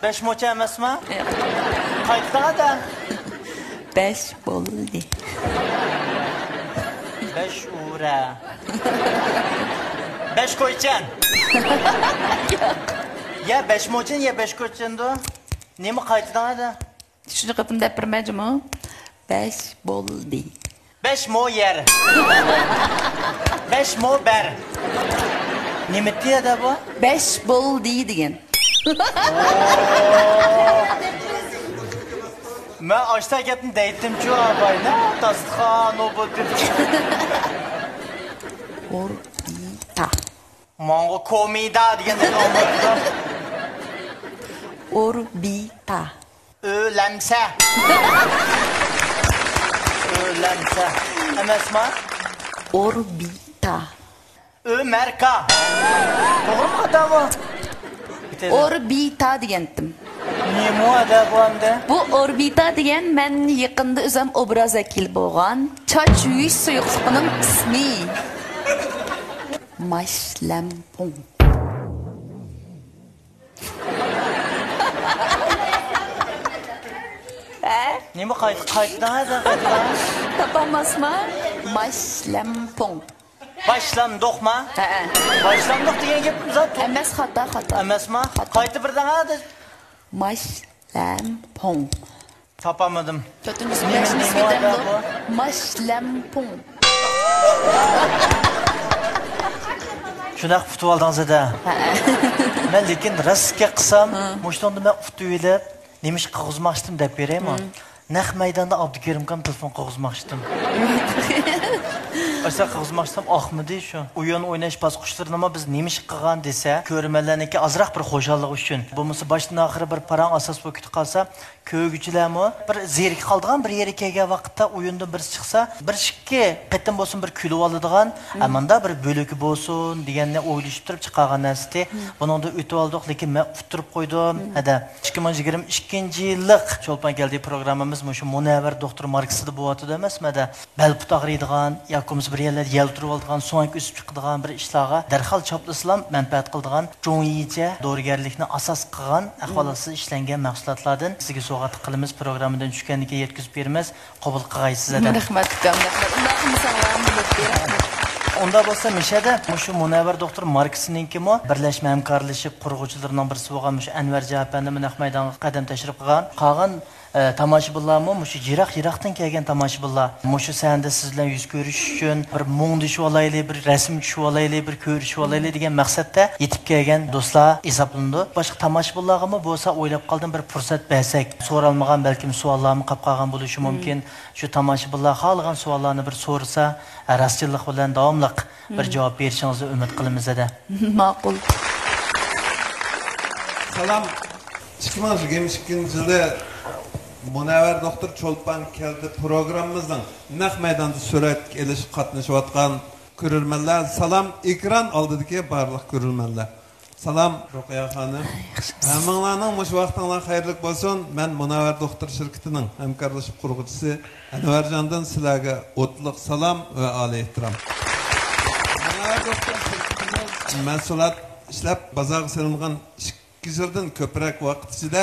5 moçan emasmi? Yok. Qaytadan ayda. 5 boldi. 5 ura. 5 koyçan. Ya 5 moçan ya 5 koyçan da. Nemi qaytadan ayda? Şunu kapım depirmecim o. 5 boldi. 5 mo yer. 5 mo ber. Nemi diye de bu? 5 boldi degan. Ben açta gittim deydim şu abay. Ne tastıkan o bu tip. Orbita. Mango komida diye de olmadı. Orbita. Ölemse. Ölemse. Emasmi? Orbita. Ömerka. Doğru mu adamı? Orbita degandim. Ne mu adam bu anda? Bu orbita degan men yaqinda o'zim obraz akil bo'lgan choch yuvish suyuqligining ismi. Mashlampong. Ne mi qaytadan ayda? Topolmasmi? Mashlampong. Başlandık mı? Ha. Başlandık diye gepimiz zaten. Emas xata. Emasmi? Qaytı birden ayda. Mashlampong. Tapamadım. To'rtinchisi Ne beshinchisi mu adam aytamdi. bu? Mashlampong. Şuna futbol aldınız da. Ben lekin rastga qilsam, mo'shtonda men futbolib, nemish qog'ozmoqchidim deb beraymi? Naq maydonda Abdukerimkam telefon qog'ozmoqchidim. Asa qog'ozmoqchidim, Ahmedi shu. O'yin o'ynash bosqichlarini nima biz nemish qilgan desa, ko'rmalarniki azroq bir xo'jalik uchun. Bo'lmasa boshdan oxiri bir parang asos bo'lib ketib qolsa, ko'guvchilarmi bir zerikib qoldigan bir yerga kelgan vaqtda o'yinda bir chiqsa, bir ikki qatim bo'lsin bir kulib oladigan, amanda bir bo'lagi bo'lsin deganni o'ylashib turib chiqargan narsa. Buningda o'tib oldik, lekin men utirib qo'ydim. Hada 2022-yillik Cho'lpon keldi programmamiz shu Munavvar doktor Marksida bo'lyapti emasmada. Bel put og'riydigan, yoki bir yerlarda yel turib oladigan, so'ng o'sib chiqadigan bir ishlarga darhol choplasam manfaat qiladigan, jo'yicha dorigarlikni asos qilgan, ahvolasiz ishlangan mahsulotlardan sizga sovg'a qilamiz, programmadan tushganlikka yetkazib beramiz. Qabul qilg'aysiz ada. Rahmat ukam, rahmat. Onda bo'lsa mishada shu Munavvar doktor Marksininki-mi birlashma hamkorlashib qurg'uvchilarining birisi bo'lgan shu Anvar Japani naq maydonga qadam tashrif qilgan. Qolgan tomoshabinlarmi shu yiroq-yiroqdan kelgan tomoshabinlar shu sahanda siz bilan yuz ko'rish uchun bir mungdishib olaylik, bir rasm tushib olaylik, bir ko'rishib olaylik degan maqsadda yetib kelgan do'stlar hisoblandi. Boshqa tomoshabinlarga bo'lsa o'ylab qoldim bir fursat bersak, so'ralmagan balkim savollarni qolib qolgan bo'lishi mumkin. Shu tomoshabinlar xohlagan savollarni bir so'rasa, rostchilik bilan davomli bir javob berishingizni umid qilamiz edi. Ma'qul. Salam. 2022-yilda Munavvar doktor Cho'lpon keldi programmamizning naq maydonda surat elishib qatnashayotgan ko'rurmanlar, salam ekran oldidagi barliq ko'rurmanlar. Salam Ruqiya xonim. Hammanglarning mush vaqtinglar xayrli bo'lsin. Men Munavvar doktor shirkatining hamkorlashib qurg'uvchisi Anvarjondan sizlarga o'tliq salom va oliy ehtirom. Munavvar doktor shirkatining mahsulot ishlab bozorga solingan 2 yildan ko'proq vaqt ichida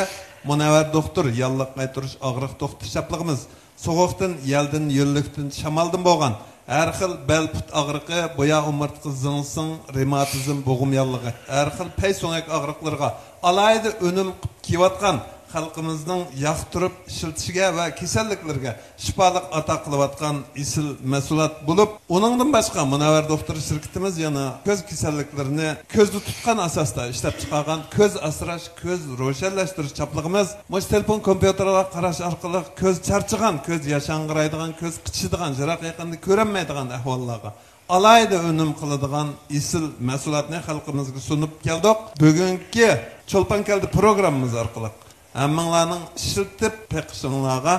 Munavvar doktor yalliq qaytirish og'riq to'xtatishapligimiz, soğuqdan, yeldan, yo'llikdan, shamoldan bo'lgan har xil bel put og'riqi, boya umurtqa zingsing, revmatizm, bo'g'im yallig'i, har xil pay so'ngak og'riqlarga alayda önüm kiyotgan xalqimizning yoqtirib ishiltishiga va kasalliklarga shifolik ato qilayotgan isil mas'uliyat bo'lib, uningdan boshqa Munavvar doktor shirkatimiz yana ko'z kasalliklarini ko'zda tutgan asosda ishlab chiqargan ko'z asrash, ko'z ro'shanlashtirish chaplig'imiz mush telefon kompyuterlarga qarash orqali ko'z charchagan, ko'z yashang'iraydigan, ko'z qichishadigan, jiroq yaqinda ko'rinmaydigan ahvollarga alayda önüm qiladigan isil mas'uliyatni xalqimizga sunib keldik. Bugungi Cho'lpon keldi programmamiz orqali hammalarning ishiltib peqishinglarga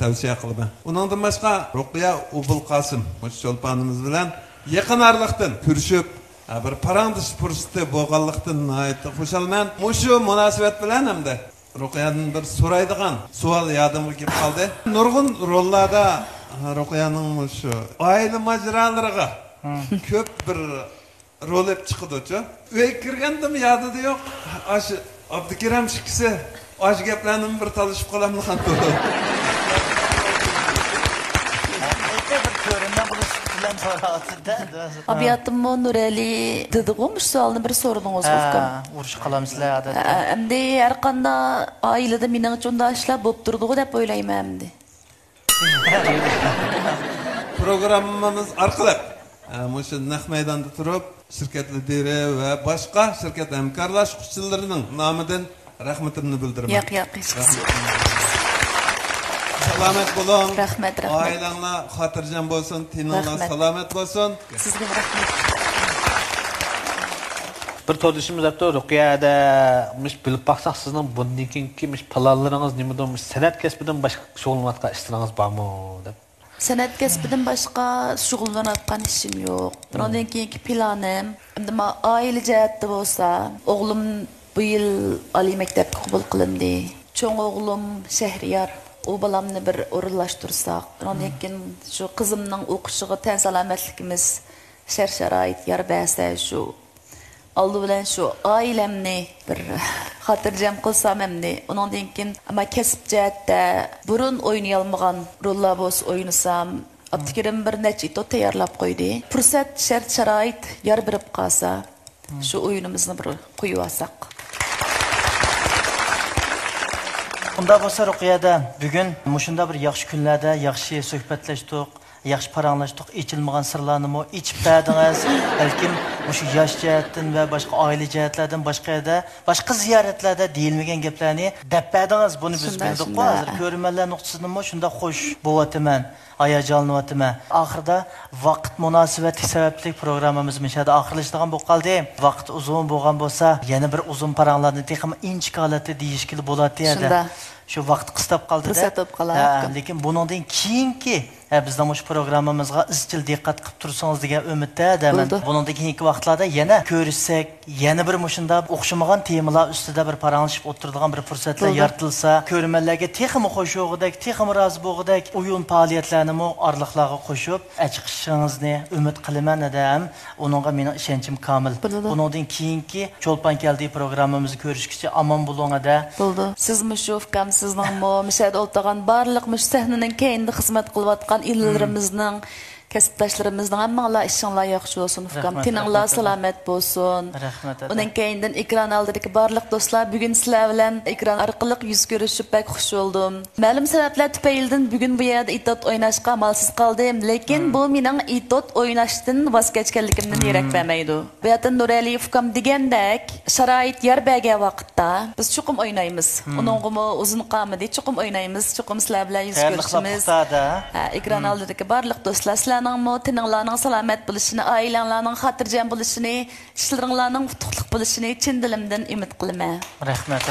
tavsiya qilaman. Uningdan boshqa Ruqiya Ubul Qosim mush cho'lponimiz bilan yaqin oraliqdan ko'rishib, bir parandish fursati bo'lganlikdan nihoyatda xursandman. Mushu munosabat bilan hamda Ruqiyadan bir so'raydigan savol yodimga kelib qoldi. Nurg'un rollarda Ruqiyaning mushu oila majralariga ko'p bir rol olib chiqdi-chi. Uy kirgandim yodida yo'q. Aşı Abdukiram shikisi osh gaplarni bir talishib qolamni ham to'g'ri. Abiyatımı Nureli dediğimiz sualını bir sorunuz olsun. Uruş kalamsızlar adet. Emdi her kanda ailede minin çoğunda işler bop durduğu da böyleyim emdi. Programmamız arqalab Muşu naq maydanda turib, şirket lideri ve başka şirket hamkorlashuvchilarining nomidan rahmatimni bildiraman. Yo'q, Salomat bo'ling. Rahmat. Oilanglar xotirjam bo'lsin, tininglar salomat bo'lsin. Sizga rahmat. Bir to'dishimiz hafta Ruqiyada miş bilib baqsaq sizning bundan keyingi miş planlaringiz nimadan, san'at kasbidan boshqa shug'ullanayotgan ishlaringiz bormi deb. San'at kasbidan boshqa shug'ullanayotgan ishim yo'q. Bundan keyingi planim, endi oila jihatda bo'lsa, o'g'lim bu yil oliy maktabga qabul qilindi. Cho'ng o'g'lim Shahriyar, o balamni bir o'rinlashtirsak, undan keyin shu qizimning o'qishiga tan salomatligimiz shart-sharoit yar bersa shu oldi bilan shu oilamni bir xotirjam qilsam endi undan keyin ama kasb jihatda burun o'ynay olmagan rollar bo'lsa o'ynasam Abdukirim bir necha to tayyorlab qo'ydi. Fursat shart-sharoit yar berib qolsa shu o'yinimizni bir qo'yib olsak. Bunda bo'lsa Ruqiyada bugun mushunda bir yaxshi kunlarda yaxshi suhbatlashdik, yaxshi paranglashdik, ichilmagan sirlarni mo ichib berdingiz. Balkim mushu yosh jihatdan va boshqa oila jihatlardan boshqa ziyoratlarda deyilmagan gaplarni deb berdingiz. Buni biz bildik. Hozir ko'rmanlar nuqtasidan mo shunda xush bo'lyapman. Hayajonlanyapman. Oxirida vaqt munosabati sababli programmamiz mishada oxirlashadigan bo'lib qoldi. Vaqt uzun bo'lgan bo'lsa, yana bir uzun paranglarni texim inchik holatda deyishkili bo'ladi edi. Shu vaqt qistab qoldi-da. Lekin buningdan keyingi bizning mush programmamizga izchil diqqat qilib tursangiz degan umiddaman. Buningdan keyingi vaqtlarda yana ko'rishsak, yana bir mushunda o'xshamagan temalar ustida bir paranglashib o'tiradigan bir fursatlar yaratilsa, ko'rmanlarga texim qo'shug'idek, texim rozi bo'lg'idek o'yin faoliyatlarini mo orliqlarga qo'shib, chiqishingizni umid qilaman adam. Uningga mening ishonchim komil. Buningdan keyingi Cho'lpon keldi programmamizni ko'rishgacha omon bo'lingada. Bo'ldi. Siz mushufkam sizning mo mishada o'ltagan barliq mush sahnaning keyinda xizmat qilayotgan illerimizning kasbdoshlarimizning hammalar ishinglar yaxshi bo'lsin, ukam. Tininglar salomat bo'lsin. Rahmat. Undan keyindan ekran oldidagi barliq do'stlar, bugun sizlar bilan ekran orqali yuz ko'rishib bak xush bo'ldim. Ma'lum sabablar tufaylidan bugun bu yerda itot o'ynashga amalsiz qoldim, lekin bu mening itot o'ynashdan voz kechganligimdan yirak bermaydi. Bu yerda Nuraliyev ukam degandek, sharoit yer bergan vaqtda biz chuqum o'ynaymiz. Uningga uzun qamidi chuqum o'ynaymiz, chuqum sizlar bilan yuz ko'rishimiz. Ekran oldidagi barliq do'stlar tininglarning salomat bo'lishini, oilanglarning xotirjam bo'lishini, ishlaringlarning utuqliq bo'lishini chin dilimdan umid qilaman. Rahmat.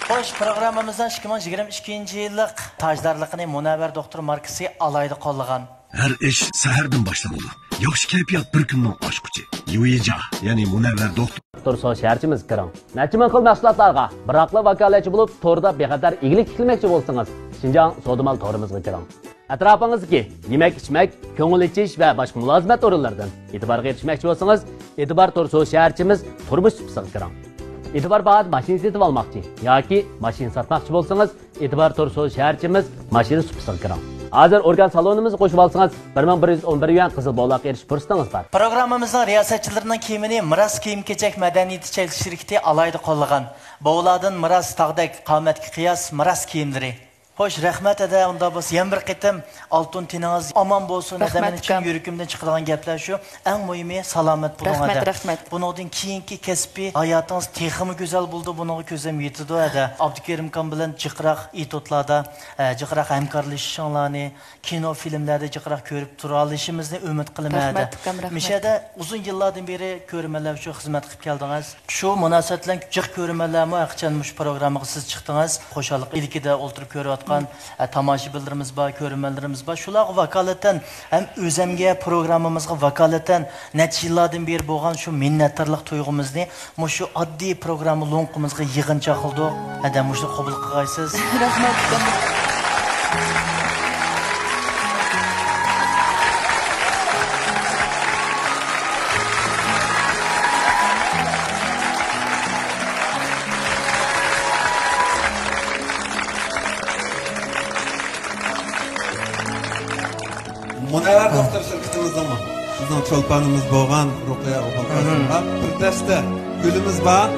Xo'sh, programmamizdan 2022-yillik tajdorligini Munavvar doktor markasi alayda qo'llagan. Her iş seherden başlamalı. Yaxshi kayfiyat bir kunning ochquchi. Yuija, ya'ni Munavvar doktor. Turso shaharchimiz kiring. Nachiman qil mahsulotlarga biroqli vakolatchi bo'lib, to'rda bexatar ig'lik tikilmoqchi bo'lsangiz, Xinjiang So'dimal to'rimizga kiring. Atrofingizga yemak-ichmak, ko'ngil ichish va boshqa mulozimat o'rinlaridan e'tiborga yetishmoqchi bo'lsangiz, E'tibor Turso shaharchimiz turmush sipsiga kiring. Etibar bahada mashina setib olmoqchi yoki mashina sotmoqchi bo'lsangiz, Etibar To'rso'z shaharchimiz mashina supisiga kiring. Hozir organ salonimizni qo'shib olsangiz, 1111 yuan qizil bog'liqqa erishish fursatingiz bor. Programmamizning riyosatchilarining kiyimini Miras kiyim-kechak madaniyati chaylik shirkati alayda qo'llagan. Bovlardan Miras tag'dak qomatga qiyos Miras kiyimlari. Xo'sh, rahmat ada, unda bo'lsa ham bir qitim oltin tiningiz omon bo'lsin. Men uchun yuragimdan chiqadigan gaplar shu. Eng muhimi salomat bo'ling ada. Rahmat. Buningdan keyingi kasbiy hayotingiz texmi go'zal bo'ldi, buning ko'zim yetdi ada. Abdukerim kan bilan jiqroq itotlarda, jiqroq hamkorlashishinglarni, kino filmlarda jiqroq ko'rib tura olishimizni umid qilaman ada. Mishada uzun yillardan beri ko'rmalar shu xizmat qilib keldingiz. Shu munosabat bilan jiq ko'rmalarmi aqchan mush programmaga siz chiqdingiz. Xo'shalik ilkida o'ltirib ko'ryapti. Tomoshabinlarimiz bor, ko'rmanlarimiz bor. Shular vakolatan ham o'zimga programmamizga vakolatan necha yillardan beri bo'lgan shu minnatdorlik tuyg'umizni shu oddiy programma lo'nqimizga yig'incha qildik. Hada mushni qabul qilgaysiz. Rahmat. Munavvar doktor şirketimizden mi? Bizden çolpanımız boğan, Rukiye Oğulkasım'a bir deste gülümüz var.